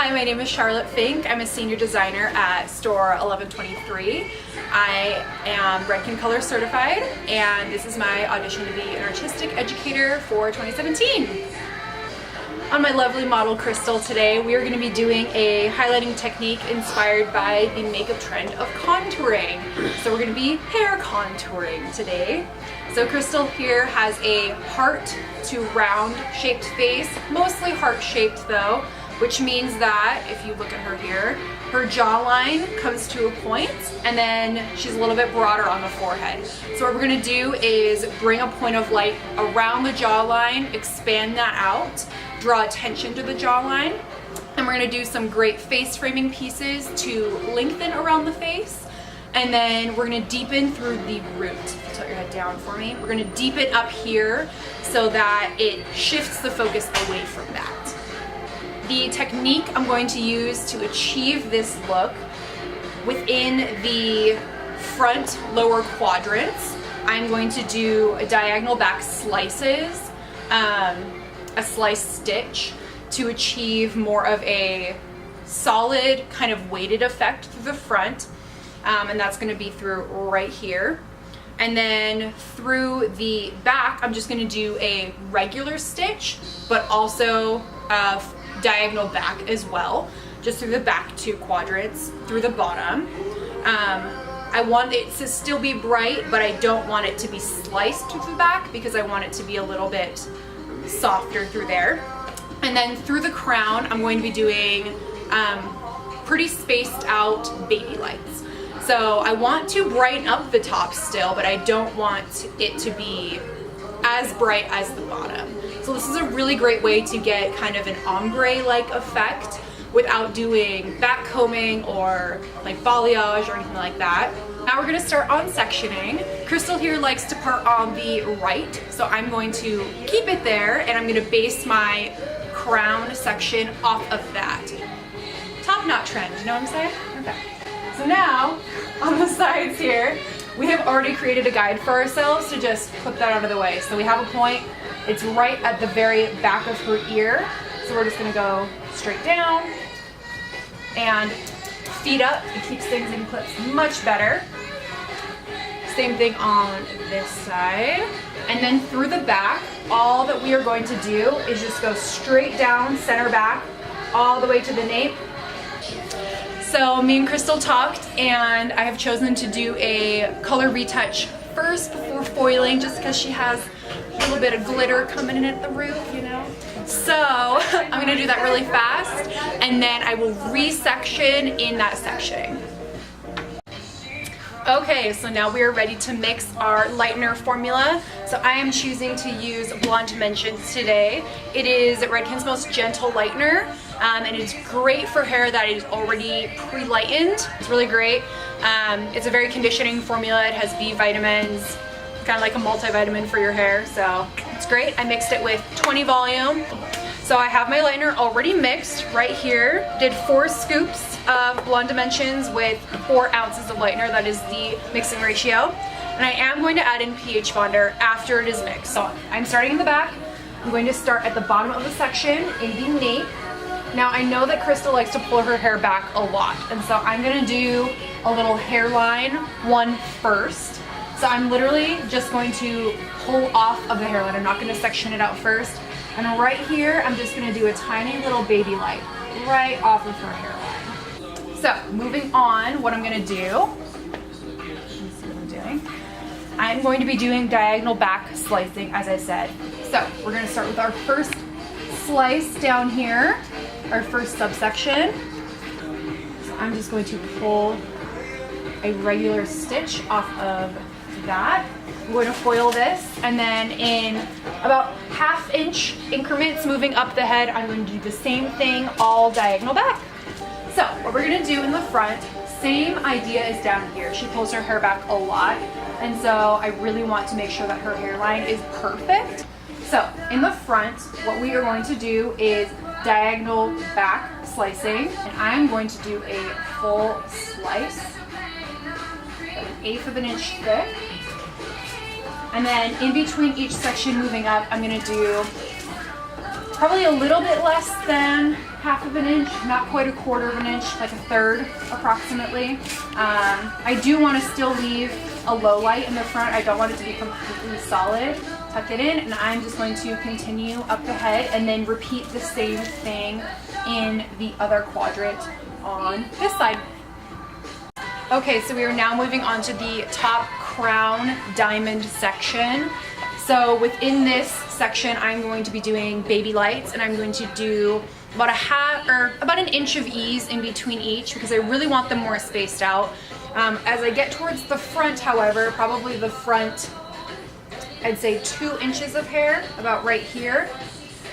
Hi, my name is Charlotte Finck. I'm a senior designer at store 1123. I am Red Can Color certified, and this is my audition to be an artistic educator for 2017. On my lovely model Crystal today, we are going to be doing a highlighting technique inspired by the makeup trend of contouring. So we're going to be hair contouring today. So Crystal here has a heart to round shaped face, mostly heart shaped though, which means that if you look at her here, her jawline comes to a point and then she's a little bit broader on the forehead. So what we're going to do is bring a point of light around the jawline, expand that out, draw attention to the jawline, and we're going to do some great face framing pieces to lengthen around the face, and then we're going to deepen through the root. Tilt your head down for me. We're going to deepen up here so that it shifts the focus away from that. The technique I'm going to use to achieve this look within the front lower quadrants, I'm going to do a diagonal back slices, a slice stitch to achieve more of a solid kind of weighted effect through the front, and that's going to be through right here. And then through the back, I'm just going to do a regular stitch, but also diagonal back as well, just through the back two quadrants, through the bottom. I want it to still be bright, but I don't want it to be sliced through the back because I want it to be a little bit softer through there. And then through the crown, I'm going to be doing pretty spaced out baby lights. So I want to brighten up the top still, but I don't want it to be as bright as the bottom. So this is a really great way to get kind of an ombre-like effect without doing back combing or like balayage or anything like that. Now we're going to start on sectioning. Crystal here likes to part on the right, so I'm going to keep it there and I'm going to base my crown section off of that. Top knot trend, you know what I'm saying? Okay. So now, on the sides here, we have already created a guide for ourselves to just clip that out of the way. So we have a point, it's right at the very back of her ear. So we're just going to go straight down and feet up. It keeps things in clips much better. Same thing on this side. And then through the back, all that we are going to do is just go straight down, center back, all the way to the nape. So me and Crystal talked, and I have chosen to do a color retouch first before foiling, just because she has a little bit of glitter coming in at the root, you know. So I'm going to do that really fast, and then I will resection in that sectioning. Okay, so now we are ready to mix our lightener formula. So I am choosing to use Blonde Dimensions today. It is Red Can's most gentle lightener, and it's great for hair that is already pre-lightened. It's really great. It's a very conditioning formula. It has B vitamins, kind of like a multivitamin for your hair, so it's great. I mixed it with 20 volume. So I have my lightener already mixed right here. Did 4 scoops of Blonde Dimensions with 4 ounces of lightener. That is the mixing ratio. And I am going to add in pH bonder after it is mixed. So I'm starting in the back. I'm going to start at the bottom of the section in the nape. Now I know that Crystal likes to pull her hair back a lot, and so I'm going to do a little hairline one first. So I'm literally just going to pull off of the hairline. I'm not going to section it out first. And right here, I'm just going to do a tiny little baby light right off of her hairline. So moving on, what I'm going to do, let's see what I'm doing. I'm going to be doing diagonal back slicing, as I said. So we're going to start with our first slice down here, our first subsection. So I'm just going to pull a regular stitch off of that. I'm going to foil this, and then in about ½ inch increments moving up the head, I'm going to do the same thing all diagonal back. So what we're going to do in the front, same idea as down here. She pulls her hair back a lot, and so I really want to make sure that her hairline is perfect. So in the front, what we are going to do is diagonal back slicing, and I'm going to do a full slice, about 1/8 of an inch thick. And then in between each section moving up, I'm going to do probably a little bit less than half of an inch, not quite a quarter of an inch, like a third approximately. I do want to still leave a low light in the front. I don't want it to be completely solid. Tuck it in, and I'm just going to continue up the head and then repeat the same thing in the other quadrant on this side. Okay, so we are now moving on to the top crown diamond section. So within this section, I'm going to be doing baby lights, and I'm going to do about about an inch of ease in between each because I really want them more spaced out. As I get towards the front, however, probably the front, I'd say 2 inches of hair, about right here.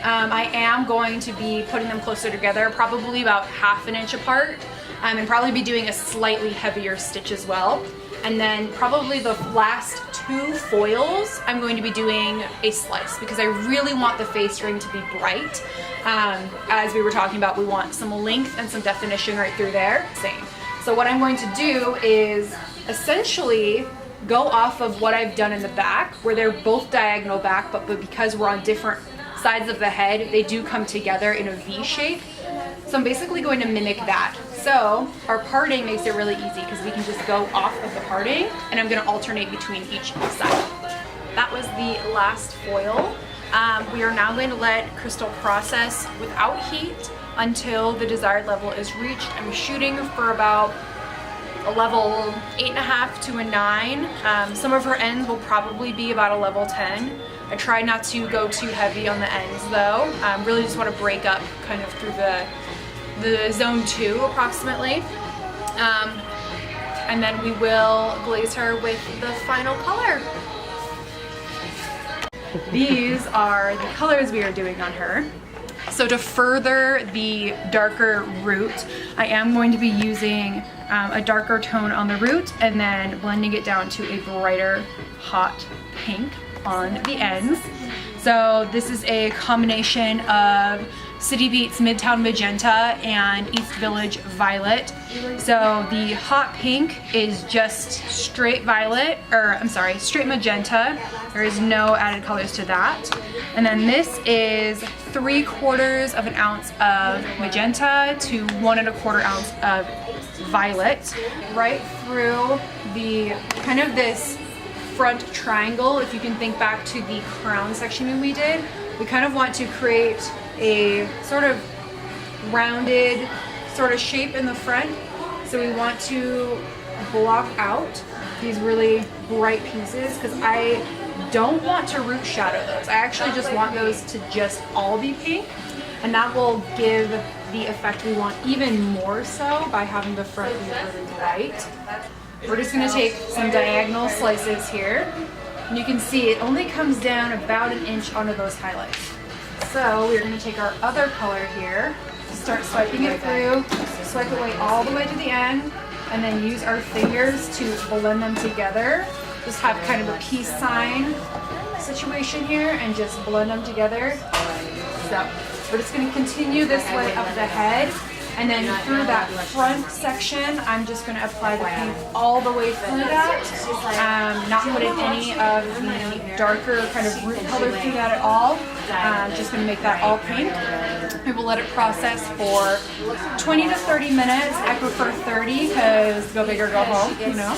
I am going to be putting them closer together, probably about ½ an inch apart, and probably be doing a slightly heavier stitch as well. And then probably the last 2 foils, I'm going to be doing a slice because I really want the face ring to be bright. As we were talking about, we want some length and some definition right through there. Same. So what I'm going to do is essentially go off of what I've done in the back, where they're both diagonal back, but because we're on different sides of the head, they do come together in a V shape. So I'm basically going to mimic that. So our parting makes it really easy because we can just go off of the parting, and I'm going to alternate between each side. That was the last foil. We are now going to let Crystal process without heat until the desired level is reached. I'm shooting for about a level 8.5 to a 9. Some of her ends will probably be about a level 10. I try not to go too heavy on the ends though. Really just want to break up kind of through the zone 2 approximately. And then we will glaze her with the final color. These are the colors we are doing on her. So to further the darker root, I am going to be using a darker tone on the root and then blending it down to a brighter hot pink on the ends. So this is a combination of City Beats Midtown Magenta and East Village Violet. So the hot pink is just straight violet, or I'm sorry, straight magenta. There is no added colors to that. And then this is 3/4 of an ounce of magenta to 1 1/4 ounce of violet. Right through the kind of this front triangle, if you can think back to the crown section we did, we kind of want to create a sort of rounded sort of shape in the front. So we want to block out these really bright pieces because I don't want to root shadow those. I actually just want those to just all be pink, and that will give the effect we want even more so by having the front be really bright. We're just going to take some diagonal slices here, and you can see it only comes down about 1 inch onto those highlights. So we're going to take our other color here, start swiping it through, swipe it away all the way to the end, and then use our fingers to blend them together. Just have kind of a peace sign situation here and just blend them together. So we're just going to continue this way up the head, and then through that front section, I'm just going to apply the pink all the way through that, not putting any of the darker kind of root color through that at all. Just going to make that all pink. We will let it process for 20 to 30 minutes. I prefer 30 because go big or go home, you know.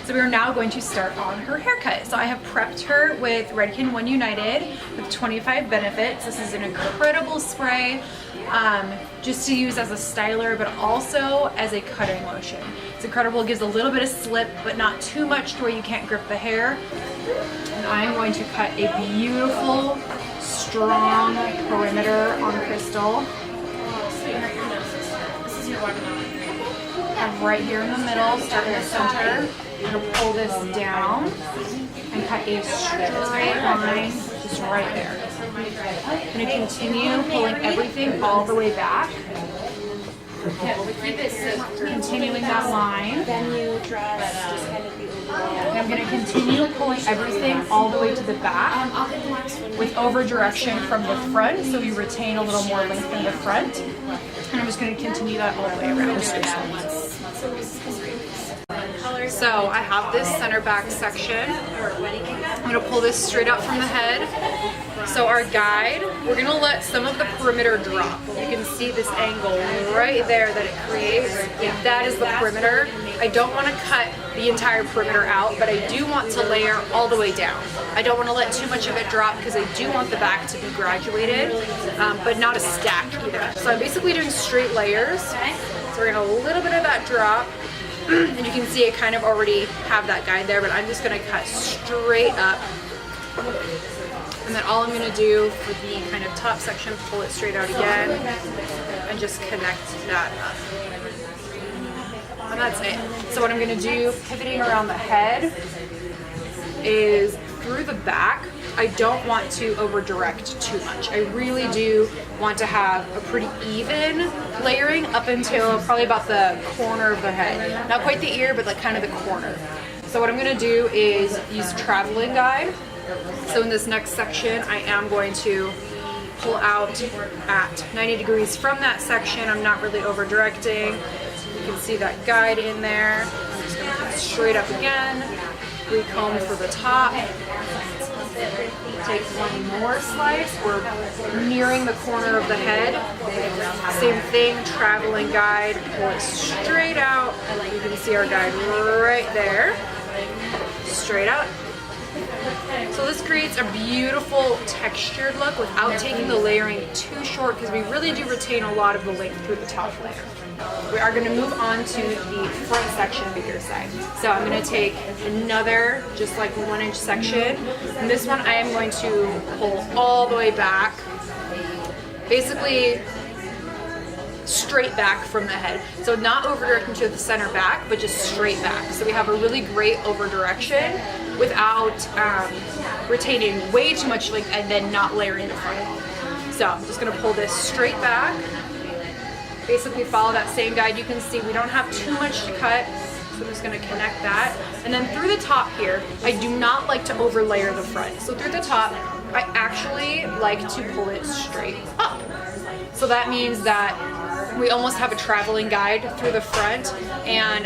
So we are now going to start on her haircut. So I have prepped her with Redken 1 United with 25 benefits. This is an incredible spray, just to use as a styler, but also as a cutting lotion. It's incredible. It gives a little bit of slip, but not too much to where you can't grip the hair. And I'm going to cut a beautiful, strong perimeter on Crystal. And right here in the middle, start in the center. I'm going to pull this down and cut a straight line just right there. I'm going to continue pulling everything all the way back. Continuing that line. And I'm going to continue pulling everything all the way to the back with over direction from the front, so we retain a little more length in the front. And I'm just going to continue that all the way around. So I have this center back section. I'm going to pull this straight up from the head, So our guide, we're gonna let some of the perimeter drop. You can see this angle right there that it creates. That is the perimeter. I don't want to cut the entire perimeter out, but I do want to layer all the way down. I don't want to let too much of it drop because I do want the back to be graduated, but not a stack either. So I'm basically doing straight layers. So we're gonna a little bit of that drop. And you can see I kind of already have that guide there, but I'm just gonna cut straight up. And then all I'm gonna do for the kind of top section, pull it straight out again and just connect that up. And that's it. So what I'm gonna do, pivoting around the head, is through the back, I don't want to over direct too much. I really do want to have a pretty even layering up until probably about the corner of the head. Not quite the ear, but like kind of the corner. So what I'm gonna do is use traveling guide. So in this next section, I am going to pull out at 90 degrees from that section. I'm not really over directing. You can see that guide in there. I'm just gonna put straight up again, recomb for the top. Take one more slice. We're nearing the corner of the head. Same thing, traveling guide, pull it straight out. You can see our guide right there. Straight up. So this creates a beautiful textured look without taking the layering too short, because we really do retain a lot of the length through the top layer. We are going to move on to the front section bigger side. So I'm going to take another just like 1 inch section, and this one I am going to pull all the way back, basically straight back from the head. So not over directing to the center back, but just straight back. So we have a really great over direction without retaining way too much length and then not layering the front. So I'm just gonna pull this straight back. Basically follow that same guide. You can see we don't have too much to cut, so I'm just gonna connect that. And then through the top here, I do not like to over layer the front. So through the top, I actually like to pull it straight up. So that means that we almost have a traveling guide through the front, and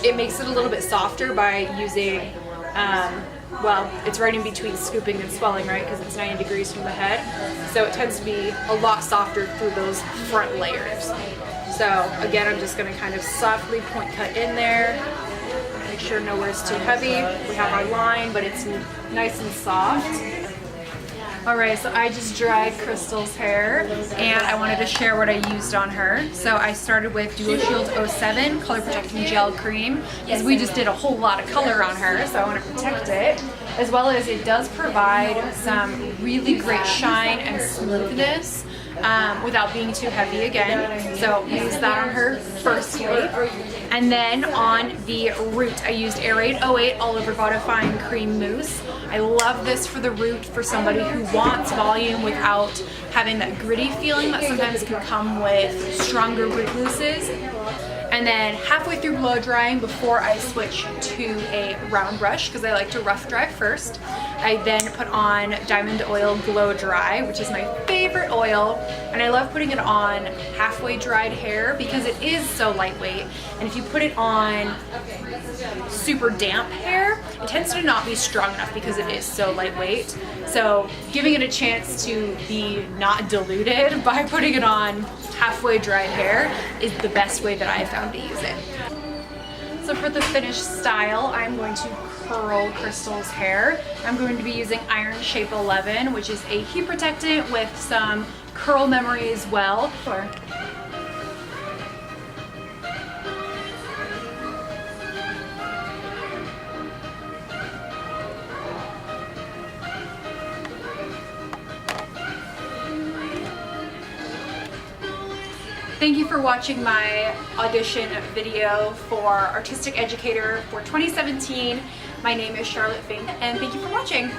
it makes it a little bit softer by using, well, it's right in between scooping and swelling, right? Because it's 90 degrees from the head. So it tends to be a lot softer through those front layers. So again, I'm just gonna kind of softly point cut in there. Make sure nowhere's too heavy. We have our line, but it's nice and soft. Alright, so I just dried Crystal's hair, and I wanted to share what I used on her. So I started with Duo Shield 07 Color Protecting Gel Cream, because we just did a whole lot of color on her, so I want to protect it. As well as it does provide some really great shine and smoothness without being too heavy again. So use that on her firstly. And then on the root, I used Aerate 08 All Over Bodifying Cream Mousse. I love this for the root for somebody who wants volume without having that gritty feeling that sometimes can come with stronger root mousses. And then halfway through blow drying, before I switch to a round brush, because I like to rough dry first, I then put on Diamond Oil Glow Dry, which is my favorite oil, and I love putting it on halfway dried hair because it is so lightweight, and if you put it on super damp hair, it tends to not be strong enough because it is so lightweight. So giving it a chance to be not diluted by putting it on halfway dried hair is the best way that I have found to use it. So for the finished style, I'm going to curl Crystal's hair. I'm going to be using Iron Shape 11, which is a heat protectant with some curl memory as well. Thank you for watching my audition video for Artistic Educator for 2017. My name is Charlotte Finck, and thank you for watching.